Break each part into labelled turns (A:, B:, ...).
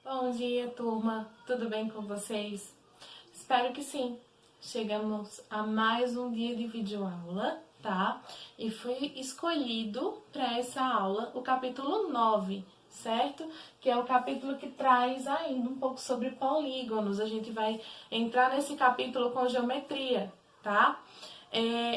A: Bom dia, turma! Tudo bem com vocês? Espero que sim! Chegamos a mais um dia de videoaula, tá? E foi escolhido para essa aula o capítulo 9, certo? Que é o capítulo que traz ainda um pouco sobre polígonos. A gente vai entrar nesse capítulo com geometria, tá?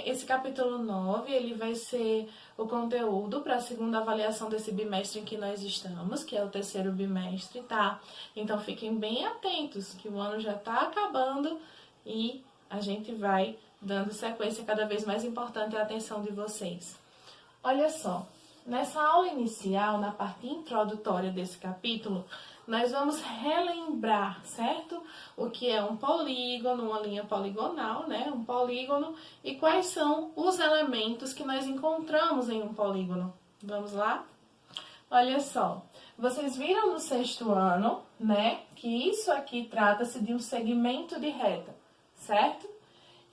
A: Esse capítulo 9, ele vai ser o conteúdo para a segunda avaliação desse bimestre em que nós estamos, que é o terceiro bimestre, tá? Então fiquem bem atentos, que o ano já está acabando e a gente vai dando sequência cada vez mais importante à atenção de vocês. Olha só, nessa aula inicial, na parte introdutória desse capítulo, nós vamos relembrar, certo? O que é um polígono, uma linha poligonal, né? Um polígono e quais são os elementos que nós encontramos em um polígono. Vamos lá? Olha só, vocês viram no sexto ano, né? Que isso aqui trata-se de um segmento de reta, certo?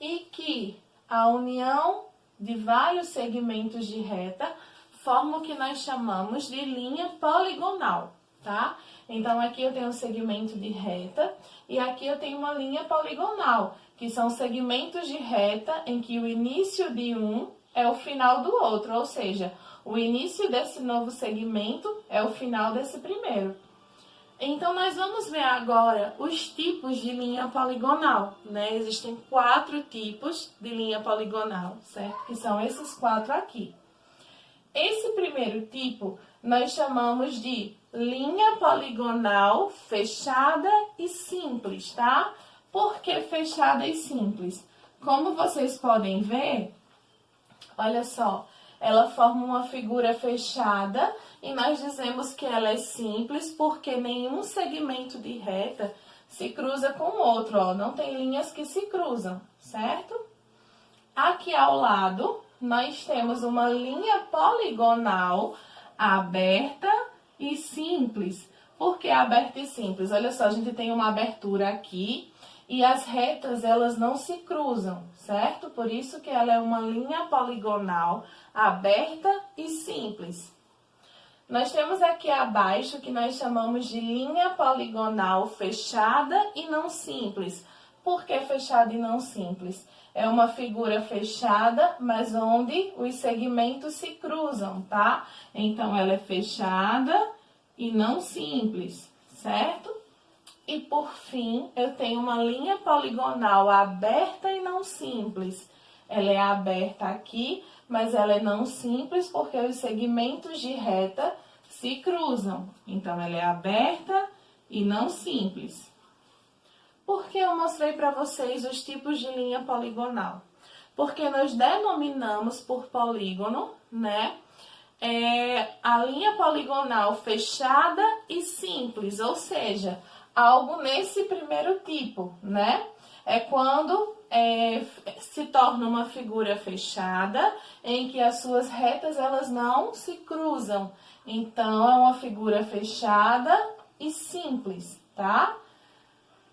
A: E que a união de vários segmentos de reta forma o que nós chamamos de linha poligonal, tá? Então, aqui eu tenho um segmento de reta e aqui eu tenho uma linha poligonal, que são segmentos de reta em que o início de um é o final do outro, ou seja, o início desse novo segmento é o final desse primeiro. Então, nós vamos ver agora os tipos de linha poligonal, né? Existem 4 tipos de linha poligonal, certo? Que são esses 4 aqui. Esse primeiro tipo nós chamamos de linha poligonal fechada e simples, tá? Por que fechada e simples? Como vocês podem ver, olha só, ela forma uma figura fechada e nós dizemos que ela é simples porque nenhum segmento de reta se cruza com o outro, ó, não tem linhas que se cruzam, certo? Aqui ao lado, nós temos uma linha poligonal aberta e simples. Por que aberta e simples? Olha só, a gente tem uma abertura aqui e as retas, elas não se cruzam, certo? Por isso que ela é uma linha poligonal aberta e simples. Nós temos aqui abaixo que nós chamamos de linha poligonal fechada e não simples. Por que fechada e não simples? É uma figura fechada, mas onde os segmentos se cruzam, tá? Então, ela é fechada e não simples, certo? E, por fim, eu tenho uma linha poligonal aberta e não simples. Ela é aberta aqui, mas ela é não simples porque os segmentos de reta se cruzam. Então, ela é aberta e não simples. Por que eu mostrei para vocês os tipos de linha poligonal? Porque nós denominamos por polígono, né? A linha poligonal fechada e simples, ou seja, algo nesse primeiro tipo, né? É quando se torna uma figura fechada, em que as suas retas elas não se cruzam. Então, é uma figura fechada e simples, tá?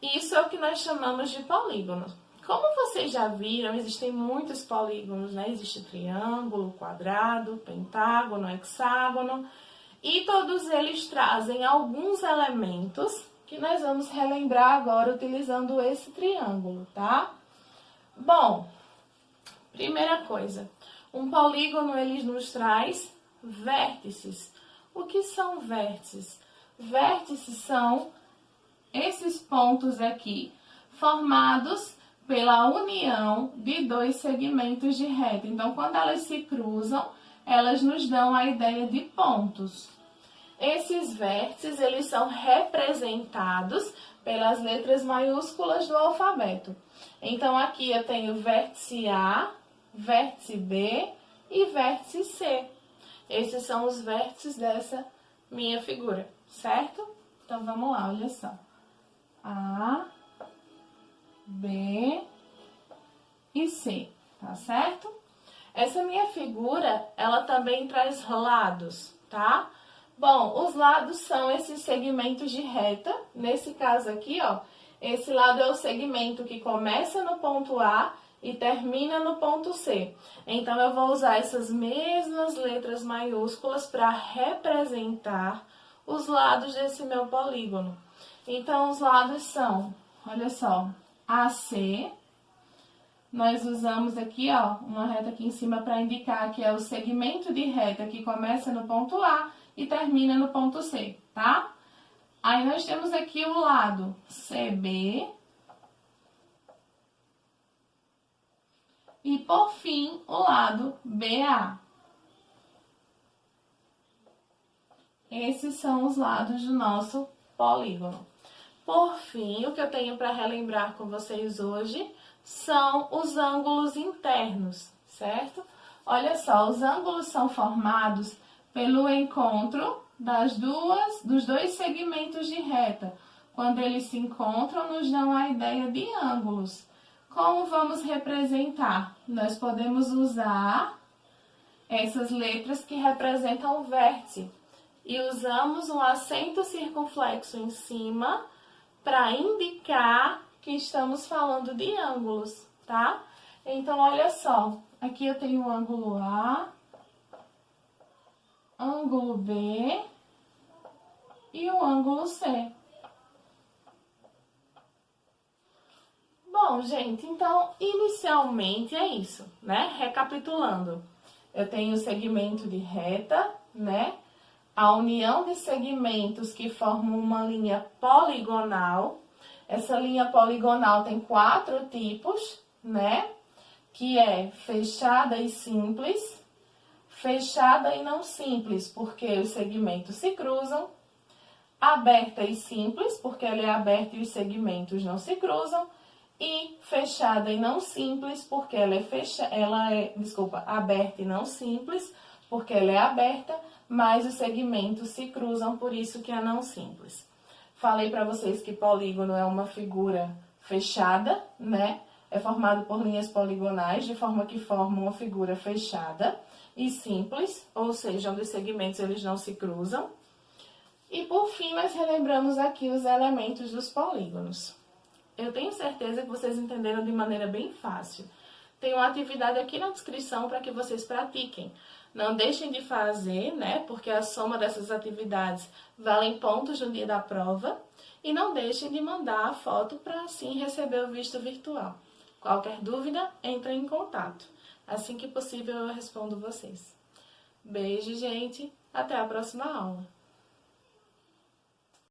A: Isso é o que nós chamamos de polígono. Como vocês já viram, existem muitos polígonos, né? Existe triângulo, quadrado, pentágono, hexágono. E todos eles trazem alguns elementos que nós vamos relembrar agora utilizando esse triângulo, tá? Bom, primeira coisa, um polígono ele nos traz vértices. O que são vértices? Vértices são esses pontos aqui, formados pela união de dois segmentos de reta. Então, quando elas se cruzam, elas nos dão a ideia de pontos. Esses vértices, eles são representados pelas letras maiúsculas do alfabeto. Então, aqui eu tenho vértice A, vértice B e vértice C. Esses são os vértices dessa minha figura, certo? Então, vamos lá, olha só. A, B e C, tá certo? Essa minha figura, ela também traz lados, tá? Bom, os lados são esses segmentos de reta. Nesse caso aqui, ó, esse lado é o segmento que começa no ponto A e termina no ponto C. Então, eu vou usar essas mesmas letras maiúsculas para representar os lados desse meu polígono. Então, os lados são, olha só, AC. Nós usamos aqui, ó, uma reta aqui em cima para indicar que é o segmento de reta que começa no ponto A e termina no ponto C, tá? Aí, nós temos aqui o lado CB. E, por fim, o lado BA. Esses são os lados do nosso polígono. Por fim, o que eu tenho para relembrar com vocês hoje são os ângulos internos, certo? Olha só, os ângulos são formados pelo encontro dos dois segmentos de reta. Quando eles se encontram, nos dão a ideia de ângulos. Como vamos representar? Nós podemos usar essas letras que representam o vértice. E usamos um acento circunflexo em cima para indicar que estamos falando de ângulos, tá? Então, olha só. Aqui eu tenho o ângulo A, ângulo B e o ângulo C. Bom, gente, então, inicialmente é isso, né? Recapitulando, eu tenho o segmento de reta, né? A união de segmentos que formam uma linha poligonal. Essa linha poligonal tem 4 tipos, né? Que é fechada e simples, fechada e não simples, porque os segmentos se cruzam, aberta e simples, porque ela é aberta e os segmentos não se cruzam, e fechada e não simples, porque ela é aberta e não simples, porque ela é aberta, mas os segmentos se cruzam, por isso que é não simples. Falei para vocês que polígono é uma figura fechada, né? É formado por linhas poligonais, de forma que formam uma figura fechada e simples, ou seja, onde os segmentos eles não se cruzam. E por fim, nós relembramos aqui os elementos dos polígonos. Eu tenho certeza que vocês entenderam de maneira bem fácil. Tem uma atividade aqui na descrição para que vocês pratiquem. Não deixem de fazer, né? Porque a soma dessas atividades valem pontos no dia da prova. E não deixem de mandar a foto para assim receber o visto virtual. Qualquer dúvida, entrem em contato. Assim que possível eu respondo vocês. Beijo, gente. Até a próxima aula.